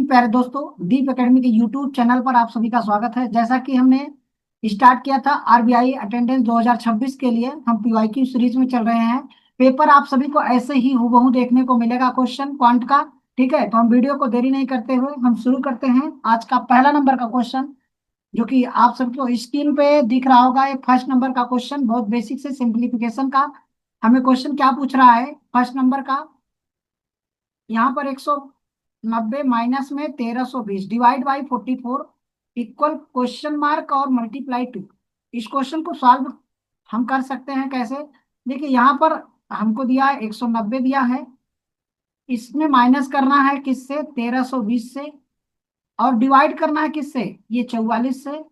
प्यारे दोस्तों, दीप एकेडमी के यूट्यूब चैनल पर आप सभी का स्वागत है। जैसा कि हमने स्टार्ट किया था आरबीआई अटेंडेंस 2026 के लिए, हम पीवाईक्यू सीरीज में चल रहे हैं। पेपर आप सभी को ऐसे ही हूबहू देखने को मिलेगा, क्वेश्चन क्वांट का। ठीक है, तो हम वीडियो को देरी नहीं करते हुए हम शुरू करते हैं। आज का पहला नंबर का क्वेश्चन जो कि आप सबको स्क्रीन पे दिख रहा होगा, ये फर्स्ट नंबर का क्वेश्चन, बहुत बेसिक से सिंप्लीफिकेशन का। हमें क्वेश्चन क्या पूछ रहा है फर्स्ट नंबर का। यहाँ पर 190 माइनस में 1320 divide by 44 equal question mark और मल्टीप्लाई टू। इस क्वेश्चन को सॉल्व हम कर सकते हैं कैसे? देखिए, यहाँ पर हमको दिया है 190 दिया है, इसमें माइनस करना है किससे? 1320 से। और डिवाइड करना है किससे? ये 44 से।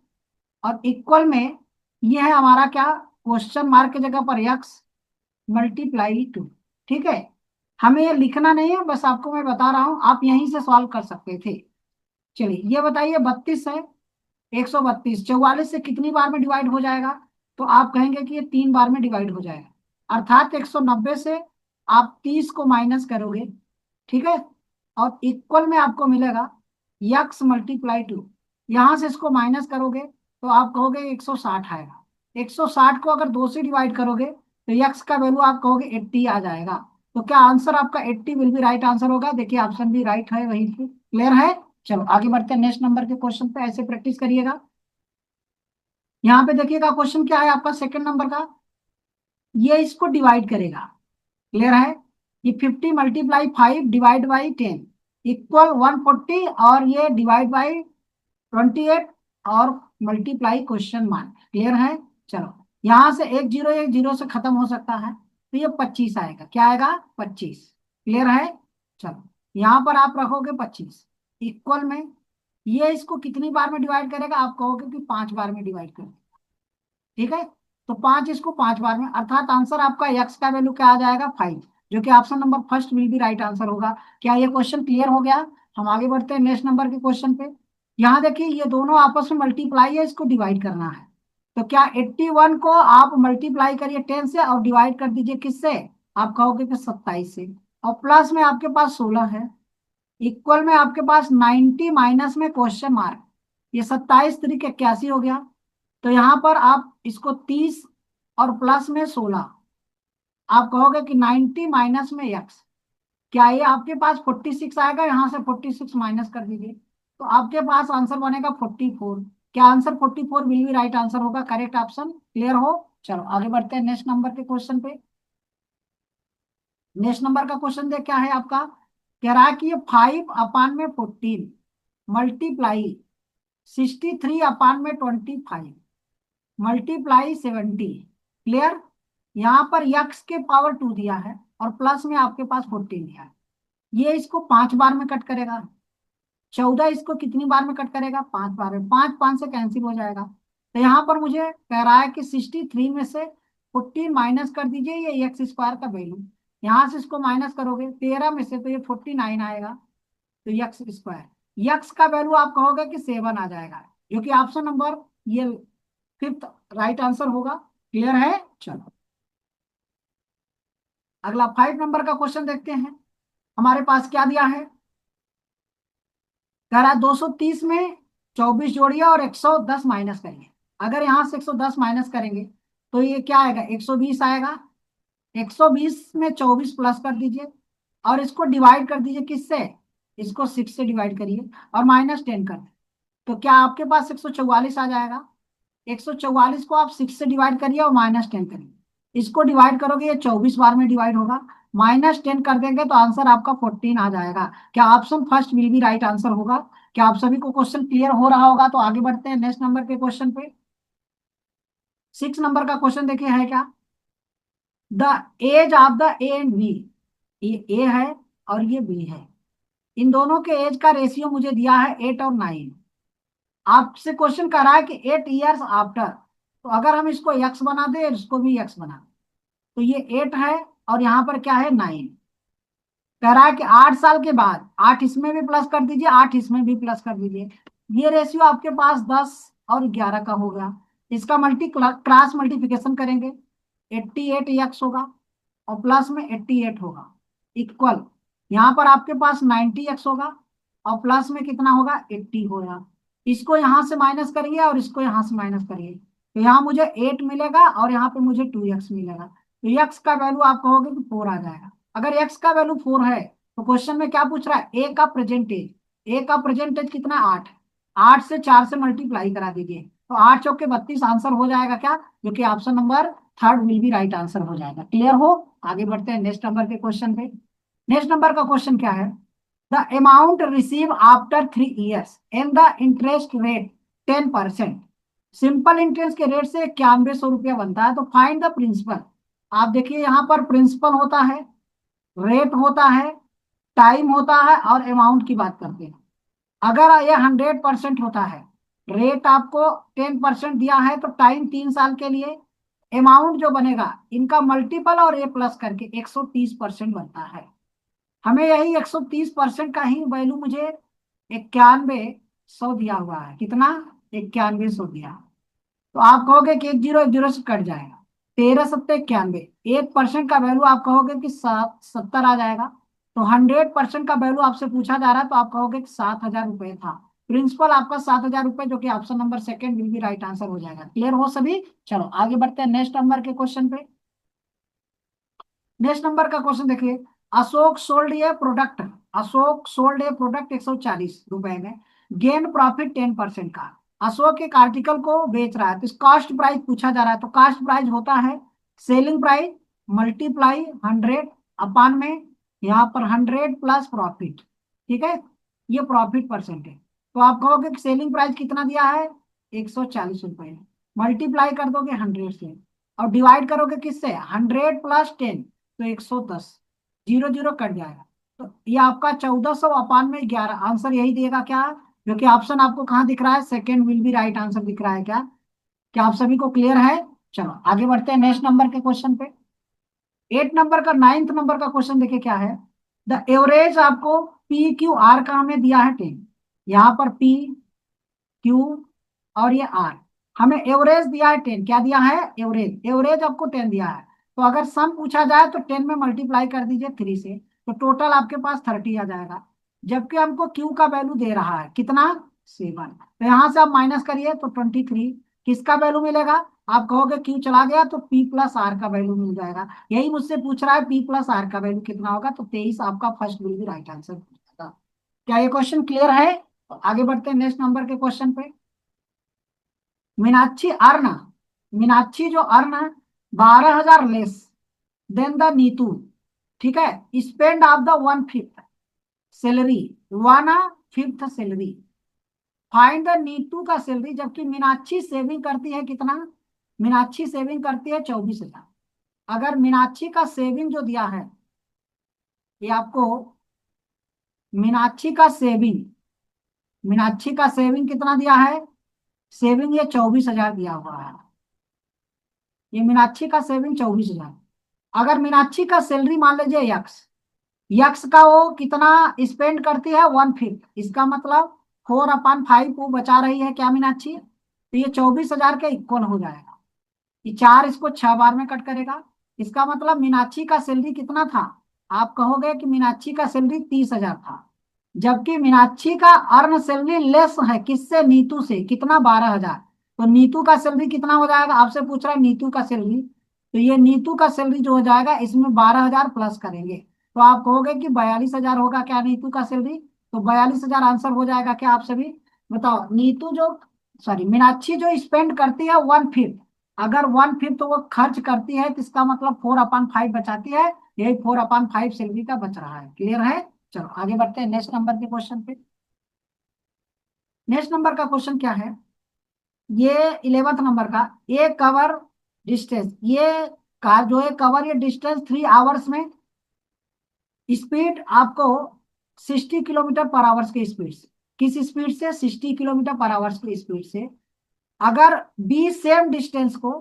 और इक्वल में ये है हमारा क्या? क्वेश्चन मार्क की जगह पर यक्स मल्टीप्लाई टू। ठीक है, हमें ये लिखना नहीं है, बस आपको मैं बता रहा हूं, आप यहीं से सॉल्व कर सकते थे। चलिए, ये बताइए 32 है, 132 44 से कितनी बार में डिवाइड हो जाएगा? तो आप कहेंगे कि ये 3 बार में डिवाइड हो जाएगा। अर्थात 190 से आप 30 को माइनस करोगे। ठीक है, और इक्वल में आपको मिलेगा यक्स मल्टीप्लाई टू। यहां से इसको माइनस करोगे तो आप कहोगे 160 आएगा। 160 को अगर 2 से डिवाइड करोगे तो यक्स का वैल्यू आप कहोगे 80 आ जाएगा। तो क्या आंसर आपका 80 विल बी राइट आंसर होगा? देखिए, ऑप्शन भी राइट है वहीं पे। क्लियर है? चलो आगे बढ़ते हैं नेक्स्ट नंबर के क्वेश्चन पे, ऐसे प्रैक्टिस करिएगा। यहाँ पे देखिएगा क्वेश्चन क्या है आपका सेकंड नंबर का। ये इसको डिवाइड करेगा। क्लियर है? ये 50 मल्टीप्लाई 5 डिवाइड बाई 10 इक्वल 140, और ये डिवाइड बाई 28 और मल्टीप्लाई क्वेश्चन मार्क। क्लियर है? चलो, यहां से एक जीरो से खत्म हो सकता है, तो ये 25 आएगा। क्या आएगा? 25। क्लियर है? चलो, यहां पर आप रखोगे 25 इक्वल में, ये इसको कितनी बार में डिवाइड करेगा? आप कहोगे कि 5 बार में डिवाइड करेगा। ठीक है, तो 5 इसको 5 बार में, अर्थात आंसर आपका यक्स का वैल्यू क्या आ जाएगा? 5, जो कि option number first will be right answer होगा। क्या ये क्वेश्चन क्लियर हो गया? हम आगे बढ़ते हैं नेक्स्ट नंबर के क्वेश्चन पे। यहाँ देखिए, ये दोनों आपस में मल्टीप्लाई है, इसको डिवाइड करना है। तो क्या 81 को आप मल्टीप्लाई करिए 10 से और डिवाइड कर दीजिए किससे? आप कहोगे कि 27 से। और प्लस में आपके पास 16 है, इक्वल में आपके पास 90 माइनस में क्वेश्चन मार्क। ये 27 3 81 हो गया। तो यहां पर आप इसको 30 और प्लस में 16, आप कहोगे कि 90 माइनस में यक्स। क्या ये आपके पास 46 आएगा? यहां से 46 माइनस कर दीजिए, तो आपके पास आंसर बनेगा 44। क्या answer 44 will be right answer होगा? Correct option. क्लियर हो? चलो आगे बढ़ते हैं नेक्स्ट नंबर के क्वेश्चन पे। नेक्स्ट नंबर का क्वेश्चन देख क्या है आपका। कह रहा है कि ये 5/14 मल्टीप्लाई 63/25 मल्टीप्लाई 70। क्लियर? यहाँ पर यक्स के पावर 2 दिया है और प्लस में आपके पास 14 दिया है। ये इसको 5 बार में कट करेगा। 14 इसको कितनी बार में कट करेगा? 5 बार में। 5 5 से कैंसिल हो जाएगा। तो यहाँ पर मुझे कह रहा है कि 63 में से 14 माइनस कर दीजिए, ये एक्स स्क्वायर का वैल्यू। यहाँ से इसको माइनस करोगे 13 में से, तो ये 49 आएगा। तो यक्स स्क्वायर, यक्स का वैल्यू आप कहोगे कि 7 आ जाएगा, जो कि ऑप्शन नंबर ये फिफ्थ राइट आंसर होगा। क्लियर है? चलो अगला 5 नंबर का क्वेश्चन देखते हैं। हमारे पास क्या दिया है? कह रहा है 230 में 24 जोड़िए और 110 माइनस करिए। अगर यहां से 110 माइनस करेंगे तो ये क्या आएगा? 120 आएगा। 120 में 24 प्लस कर दीजिए और इसको डिवाइड कर दीजिए किससे? इसको 6 से डिवाइड करिए और माइनस 10 कर दीजिए। तो क्या आपके पास 144 आ जाएगा? 144 को आप 6 से डिवाइड करिए और माइनस 10 करिए। इसको डिवाइड करोगे, ये 24 बार में डिवाइड होगा, माइनस 10 कर देंगे तो आंसर आपका 14 आ जाएगा। क्या option first will be right answer होगा? क्या आप सभी को क्वेश्चन क्लियर हो रहा होगा? तो आगे बढ़ते हैं नेक्स्ट नंबर के क्वेश्चन पे। 6 नंबर का क्वेश्चन देखिए है क्या। The age of the A and B, ये ए है और ये बी है, इन दोनों के एज का रेशियो मुझे दिया है 8 और 9। आपसे क्वेश्चन कर रहा है कि 8 ईयर्स आफ्टर, तो अगर हम इसको यक्स बना दे, इसको भी यक्स बना दे, तो ये 8 है और यहाँ पर क्या है? 9। कह रहा है कि 8 साल के बाद, 8 इसमें भी प्लस कर दीजिए, 8 इसमें भी प्लस कर दीजिए, ये रेशियो आपके पास 10 और 11 का होगा। इसका क्रॉस मल्टीप्लिकेशन करेंगे, 88 यक्स होगा और प्लस में 88 होगा, इक्वल यहाँ पर आपके पास 90 एक्स होगा और प्लस में कितना होगा 80 होगा। इसको यहां से माइनस करिए और इसको यहां से माइनस करिए, तो यहाँ मुझे 8 मिलेगा और यहाँ पे मुझे 2x मिलेगा। तो x का वैल्यू आप कहोगे कि 4 आ जाएगा। अगर x का वैल्यू 4 है तो क्वेश्चन में क्या पूछ रहा है, a का प्रेजेंटेज। a का प्रेजेंटेज कितना 8, 8 से 4 से मल्टीप्लाई करा दीजिए, तो 8 चौके 32 आंसर हो जाएगा क्या, जो कि option number third will be right answer हो जाएगा। क्लियर हो। आगे बढ़ते हैं नेक्स्ट नंबर के क्वेश्चन पे। नेक्स्ट नंबर का क्वेश्चन क्या है, the amount receive after 3 years and the interest rate 10%। Simple interest के रेट से 9100 रुपया बनता है, तो फाइंड द प्रिंसिपल। आप देखिए यहाँ पर प्रिंसिपल होता है, रेट होता है, टाइम होता है और अमाउंट की बात करते हैं। अगर ये 100% होता है, रेट आपको 10% दिया है, तो टाइम 3 साल के लिए, अमाउंट जो बनेगा इनका मल्टीपल और ए प्लस करके 130% बनता है। हमें यही 130% का ही वैल्यू मुझे 9100 दिया हुआ है। कितना, 9100 दिया। तो आप कहोगे कि एक जीरो से कट जाएगा, 13 सत्ते 91, 1% का वैल्यू आप कहोगे कि 70 आ जाएगा। तो 100% का वैल्यू आपसे पूछा जा रहा है, तो आप कहोगे कि 7000 रुपये था। प्रिंसिपल आपका 7000 रुपये, जो कि option number second will be right answer हो जाएगा। क्लियर हो सभी। चलो आगे बढ़ते हैं नेक्स्ट नंबर के क्वेश्चन पे। नेक्स्ट नंबर का क्वेश्चन देखिए, अशोक सोल्ड ए प्रोडक्ट, अशोक सोल्ड ए प्रोडक्ट 140 रुपए में, गेन प्रॉफिट 10% का। अशोक एक आर्टिकल को बेच रहा है, तो कॉस्ट प्राइस पूछा जा रहा है। तो कॉस्ट प्राइस होता है सेलिंग प्राइस मल्टीप्लाई 100 अपान में यहाँ पर 100 प्लस प्रॉफिट। ठीक है, ये प्रॉफिट परसेंट है। तो आप कहोगे कि सेलिंग प्राइस कितना दिया है, 140 रुपए, मल्टीप्लाई कर दोगे 100 से और डिवाइड करोगे किससे, 100 प्लस 10, तो 110, जीरो जीरो कट जाएगा। तो ये आपका 1400 अपान में 11, आंसर यही देगा क्या, जो कि ऑप्शन आपको कहाँ दिख रहा है, second will be right answer दिख रहा है क्या। क्या आप सभी को क्लियर है। चलो आगे बढ़ते हैं नेक्स्ट नंबर के क्वेश्चन पे। 8 नंबर का, 9th नंबर का क्वेश्चन देखिए क्या है, द एवरेज आपको पी क्यू आर का हमें दिया है 10, यहाँ पर पी क्यू और ये आर, हमें एवरेज दिया है 10। क्या दिया है, एवरेज, एवरेज आपको 10 दिया है। तो अगर सम पूछा जाए तो 10 में मल्टीप्लाई कर दीजिए 3 से, तो टोटल आपके पास 30 आ जाएगा। जबकि हमको क्यू का वैल्यू दे रहा है कितना, 7, तो यहाँ से आप माइनस करिए तो 23। किसका वैल्यू मिलेगा, आप कहोगे क्यू चला गया तो पी प्लस आर का वैल्यू मिल जाएगा। यही मुझसे पूछ रहा है पी प्लस आर का वैल्यू कितना होगा, तो 23 आपका first will be right answer हो जाएगा। क्या ये क्वेश्चन क्लियर है। तो आगे बढ़ते हैं नेक्स्ट नंबर के क्वेश्चन पे। मीनाक्षी अर्न, मीनाक्षी जो earn 12,000 less than the Neetu, ठीक है, spend of the 1/5 salary, 1/5 salary. Find the Neetu का सैलरी, जबकि मीनाक्षी सेविंग करती है कितना, मीनाक्षी सेविंग करती है 24,000। अगर मीनाक्षी का सेविंग जो दिया है, ये आपको मीनाक्षी का सेविंग, मीनाक्षी का सेविंग कितना दिया है, सेविंग ये 24,000 दिया हुआ है। ये मीनाक्षी का सेविंग 24,000। अगर मीनाक्षी का सैलरी मान लीजिए यक्स, यक्स का वो कितना स्पेंड करती है 1/5, इसका मतलब 4/5 वो बचा रही है क्या मीनाक्षी, तो ये 24,000 के इक्वल हो जाएगा। ये 4 इसको 6 बार में कट करेगा। इसका मतलब मीनाक्षी का सैलरी कितना था, आप कहोगे कि मीनाक्षी का सैलरी 30,000 था। जबकि मीनाक्षी का अर्न सैलरी लेस है किससे, नीतू से, कितना 12,000। तो नीतू का सैलरी कितना हो जाएगा, आपसे पूछ रहा है नीतू का सैलरी, तो ये नीतू का सैलरी जो हो जाएगा इसमें 12,000 प्लस करेंगे, तो आप कहोगे कि 42,000 होगा क्या नीतू का सैलरी। तो 42,000 आंसर हो जाएगा क्या आप सभी बताओ। नीतू जो, सॉरी, मीनाक्षी जो स्पेंड करती है 1/5, अगर 1/5 तो वो खर्च करती है, तो इसका मतलब 4/5 बचाती है, यही 4/5 सैलरी का बच रहा है। क्लियर है। चलो आगे बढ़ते हैं नेक्स्ट नंबर के क्वेश्चन पे। नेक्स्ट नंबर का क्वेश्चन क्या है, ये 11th नंबर का, ये कवर डिस्टेंस, ये कार जो है कवर ये डिस्टेंस 3 आवर्स में, स्पीड आपको 60 किलोमीटर पर आवर्स की स्पीड से, किस स्पीड से, 60 किलोमीटर पर आवर्स की स्पीड से। अगर बी सेम डिस्टेंस को,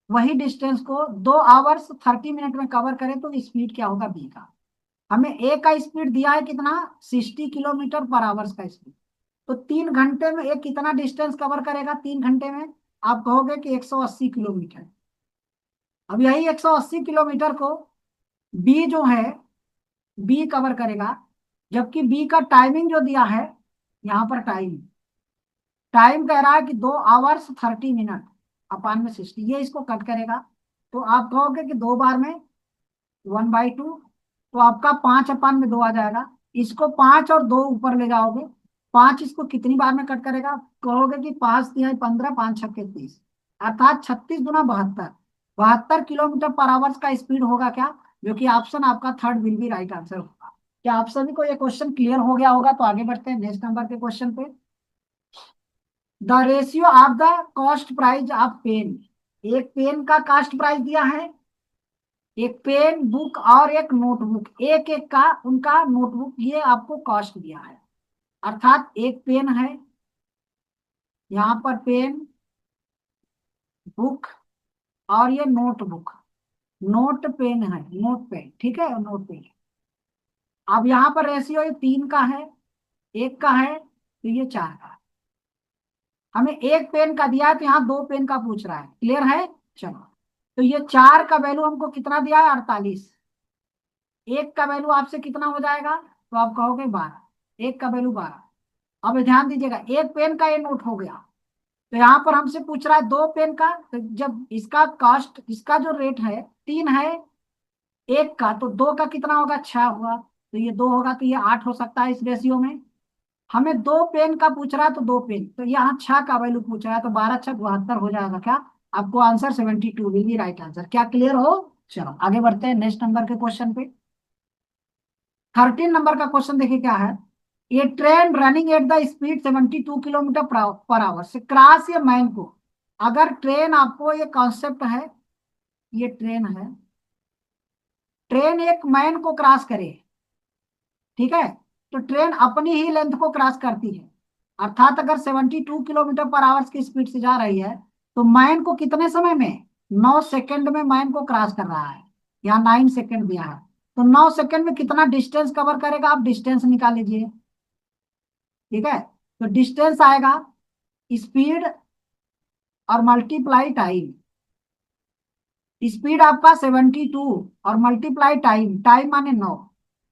वही डिस्टेंस को 2 आवर्स 30 मिनट में कवर करें, तो स्पीड क्या होगा बी का। हमें ए का स्पीड दिया है कितना, 60 किलोमीटर पर आवर्स का स्पीड, तो 3 घंटे में एक कितना डिस्टेंस कवर करेगा 3 घंटे में, आप कहोगे कि 180 किलोमीटर। अब यही 180 किलोमीटर को बी जो है, बी कवर करेगा जबकि बी का टाइमिंग जो दिया है, यहाँ पर टाइम टाइम कह रहा है कि 2 आवर्स 30 मिनट अपान में 60, ये इसको कट करेगा। तो आप कहोगे कि 2 बार में 1/2, तो आपका 5/2 आ जाएगा। इसको 5 और 2 ऊपर ले जाओगे, 5 इसको कितनी बार में कट करेगा, कहोगे कि 5×3 = 15, 5×6 = 30, अर्थात 36×72, 72 किलोमीटर पर आवर का स्पीड होगा क्या, जो कि ऑप्शन आपका third will be right answer होगा। क्या आप सभी को ये क्वेश्चन क्लियर हो गया होगा? तो आगे बढ़ते हैं नेक्स्ट नंबर के क्वेश्चन पे। The ratio of the cost price of pen, एक पेन का कॉस्ट प्राइस दिया है, एक पेन बुक और एक नोटबुक, एक एक का उनका नोटबुक, ये आपको कॉस्ट दिया है। अर्थात एक पेन है, यहाँ पर पेन, बुक और ये नोटबुक, नोट पेन है, नोट पेन, ठीक है, नोट पेन। अब यहाँ पर रेशियो ये 3 का है, 1 का है, तो ये 4 का है। हमें एक पेन का दिया है, तो यहाँ 2 पेन का पूछ रहा है, क्लियर है? चलो, तो ये 4 का वैल्यू हमको कितना दिया है? 48। एक का वैल्यू आपसे कितना हो जाएगा? तो आप कहोगे 12, एक का वैल्यू 12। अब ध्यान दीजिएगा, एक पेन का ये नोट हो गया, तो यहाँ पर हमसे पूछ रहा है 2 पेन का, तो जब इसका कॉस्ट, इसका जो रेट है 3 है, एक का, तो 2 का कितना होगा? 6 हुआ, तो ये 2 होगा, तो ये 8 हो सकता है इस रेशियो में। हमें 2 पेन का पूछ रहा है, तो 2 पेन, तो यहाँ 6 का वैल्यू पूछ रहा है, तो 12×6 = 72 हो जाएगा क्या? आपको answer 72 will be right answer. क्या क्लियर हो? चलो आगे बढ़ते हैं नेक्स्ट नंबर के क्वेश्चन पे। 13 नंबर का क्वेश्चन देखिए क्या है। ये train running at the speed 72 kilometre per hour से क्रॉस ये मैन को, अगर ट्रेन, आपको ये कॉन्सेप्ट है, ये ट्रेन है, ट्रेन एक मैन को क्रॉस करे, ठीक है, तो ट्रेन अपनी ही लेंथ को क्रॉस करती है। अर्थात अगर 72 किलोमीटर पर आवर की स्पीड से जा रही है, तो मैन को कितने समय में? 9 सेकंड में मैन को क्रॉस कर रहा है। यहाँ 9 सेकंड दिया है, तो 9 सेकंड में कितना डिस्टेंस कवर करेगा? आप डिस्टेंस निकाल लीजिए, ठीक है। तो डिस्टेंस आएगा स्पीड और मल्टीप्लाई टाइम, स्पीड आपका 72 और मल्टीप्लाई टाइम, टाइम माने 9।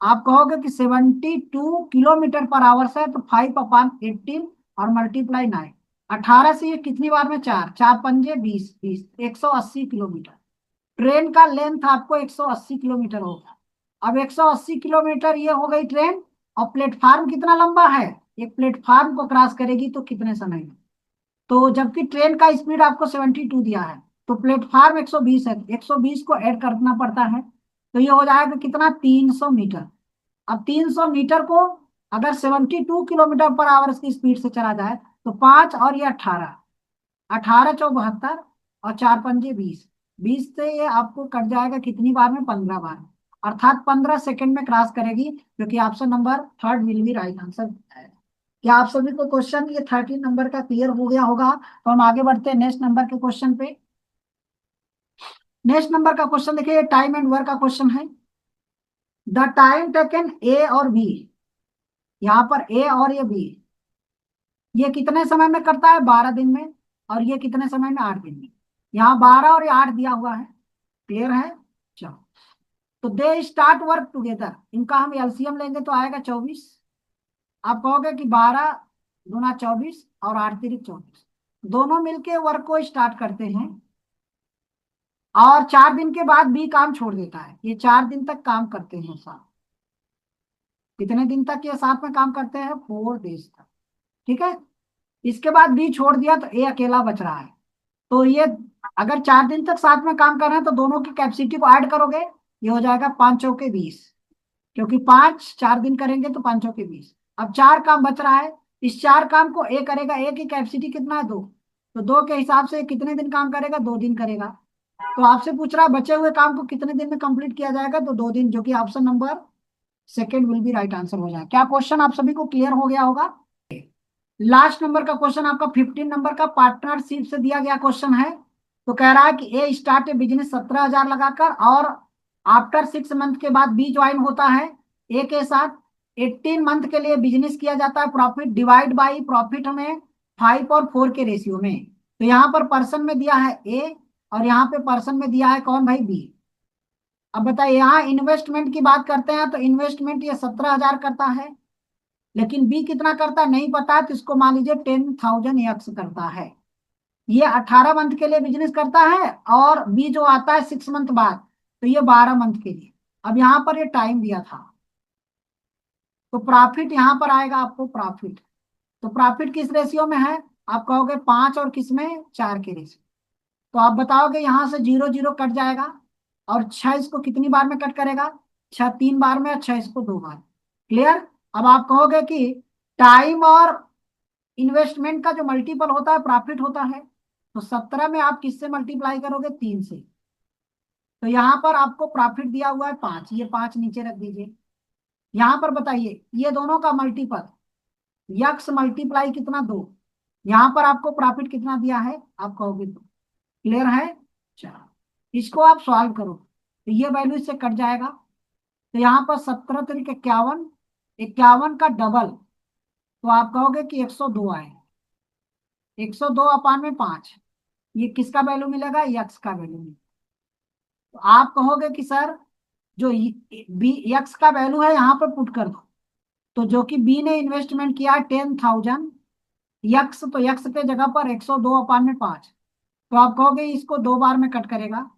आप कहोगे कि 72 किलोमीटर पर आवर है, तो 5/18 और मल्टीप्लाई 9, 18 से ये कितनी बार में? 4, 4×5 = 20, 20, 180 किलोमीटर। ट्रेन का लेंथ आपको 180 किलोमीटर होगा। अब 180 किलोमीटर ये हो गई ट्रेन, और प्लेटफार्म कितना लंबा है? एक प्लेटफार्म को क्रॉस करेगी तो कितने समय में? तो जबकि ट्रेन का स्पीड आपको 72 दिया है, तो प्लेटफार्म 120 है, 120 को ऐड करना पड़ता है, तो ये हो जाएगा कितना? 300 मीटर। अब 300 मीटर को अगर 72 किलोमीटर पर आवर की स्पीड से चला जाए, तो 5 और ये 18, 18×4 = 72, और 4×5 = 20, 20 से ये आपको कट जाएगा कितनी बार में? 15 बार, अर्थात 15 सेकंड में क्रॉस करेगी, जो कि option number third will be right answer है। क्या आप सभी को क्वेश्चन ये 13 नंबर का क्लियर हो गया होगा? तो हम आगे बढ़ते हैं नेक्स्ट नंबर के क्वेश्चन पे। नेक्स्ट नंबर का क्वेश्चन देखिए, टाइम एंड वर्क का क्वेश्चन है। द टाइम टेकन ए और बी, यहाँ पर ए और ये बी, ये कितने समय में करता है? 12 दिन में। और ये कितने समय में? 8 दिन में। यहाँ 12 और ये 8 दिया हुआ है, क्लियर है? चलो, तो दे स्टार्ट वर्क टुगेदर, इनका हम एलसीएम लेंगे तो आएगा 24। आप कहोगे कि 12×24 और 8×3 = 24, दोनों मिलके वर्क को स्टार्ट करते हैं, और 4 दिन के बाद भी काम छोड़ देता है। ये 4 दिन तक काम करते हैं साथ। कितने दिन तक ये साथ में काम करते हैं? 4 डेज तक, ठीक है। इसके बाद बी छोड़ दिया, तो ए अकेला बच रहा है। तो ये अगर 4 दिन तक साथ में काम कर रहे हैं, तो दोनों की कैपेसिटी को ऐड करोगे, ये हो जाएगा 5×4 = 20, क्योंकि 4 दिन करेंगे तो 5×4 = 20। अब 4 काम बच रहा है, इस 4 काम को ए करेगा, ए की कैपेसिटी कितना है? 2, तो 2 के हिसाब से कितने दिन काम करेगा? 2 दिन करेगा। तो आपसे पूछ रहा है बचे हुए काम को कितने दिन में कंप्लीट किया जाएगा? तो 2 दिन, जो कि option number second will be right answer हो जाएगा। क्या क्वेश्चन आप सभी को क्लियर हो गया होगा? लास्ट नंबर का क्वेश्चन आपका 15 नंबर का पार्टनरशिप से दिया गया क्वेश्चन है। तो कह रहा है कि ए स्टार्ट ए बिजनेस 17,000 लगाकर, और आफ्टर 6 मंथ के बाद बी ज्वाइन होता है ए के साथ। 18 मंथ के लिए बिजनेस किया जाता है, प्रॉफिट डिवाइड बाई प्रॉफिट में 5 और 4 के रेशियो में। तो यहाँ पर पर्सन में दिया है ए, और यहाँ पे पर्सन में दिया है कौन भाई? बी। अब बताइए, यहाँ इन्वेस्टमेंट की बात करते हैं तो इन्वेस्टमेंट ये 17,000 करता है, लेकिन बी कितना करता है नहीं पता है, तो इसको मान लीजिए 10,000 एक्स करता है। ये 18 मंथ के लिए बिजनेस करता है, और बी जो आता है 6 मंथ बाद, तो ये 12 मंथ के लिए। अब यहाँ पर ये टाइम दिया था, तो प्रॉफिट यहाँ पर आएगा आपको प्रॉफिट। तो प्रॉफिट किस रेशियो में है, आप कहोगे 5 और किस में, 4 के रेशियो। तो आप बताओगे यहाँ से 0 0 कट जाएगा, और 6 इसको कितनी बार में कट करेगा, 6 3 बार में, और 6 इसको 2 बार। क्लियर। अब आप कहोगे कि टाइम और इन्वेस्टमेंट का जो मल्टीपल होता है प्रॉफिट होता है, तो 17 में आप किससे मल्टीप्लाई करोगे, 3 से। तो यहाँ पर आपको प्रॉफिट दिया हुआ है 5, ये 5 नीचे रख दीजिए। यहाँ पर बताइए ये दोनों का मल्टीपल, यक्स मल्टीप्लाई कितना, 2। यहाँ पर आपको प्रॉफिट कितना दिया है, आप कहोगे 2। क्लियर है। चलो, इसको आप सॉल्व करो, तो ये वैल्यू इससे कट जाएगा। तो यहाँ पर 17 तरीके 51, 51 का डबल, तो आप कहोगे कि 102 आए। 102/5, ये किसका वैल्यू मिलेगा, यक्स का वैल्यू मिलेगा। तो आप कहोगे कि सर जो बी यक्स का वैल्यू है यहाँ पर पुट कर दो। तो जो कि बी ने इन्वेस्टमेंट किया 10,000 यक्स, तो यक्स के जगह पर 102/5, तो आप कहोगे इसको 2 बार में कट करेगा।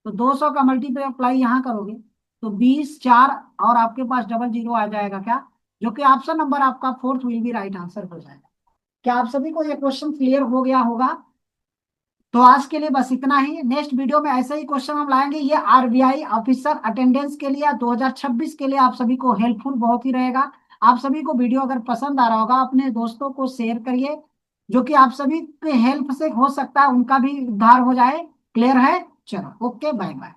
तो 200 का मल्टीप्लाई यहाँ करोगे, तो 20 4, और आपके पास डबल जीरो आ जाएगा क्या, जो कि ऑप्शन नंबर आपका fourth will be right answer हो जाएगा। क्या आप सभी को ये क्वेश्चन क्लियर हो गया होगा। तो आज के लिए बस इतना ही। नेक्स्ट वीडियो में ऐसे ही क्वेश्चन हम लाएंगे, ये आरबीआई ऑफिसर अटेंडेंस के लिए 2026 के लिए आप सभी को हेल्पफुल बहुत ही रहेगा। आप सभी को वीडियो अगर पसंद आ रहा होगा अपने दोस्तों को शेयर करिए, जो कि आप सभी के हेल्प से हो सकता है उनका भी उद्धार हो जाए। क्लियर है। चलो, ओके, बाय बाय।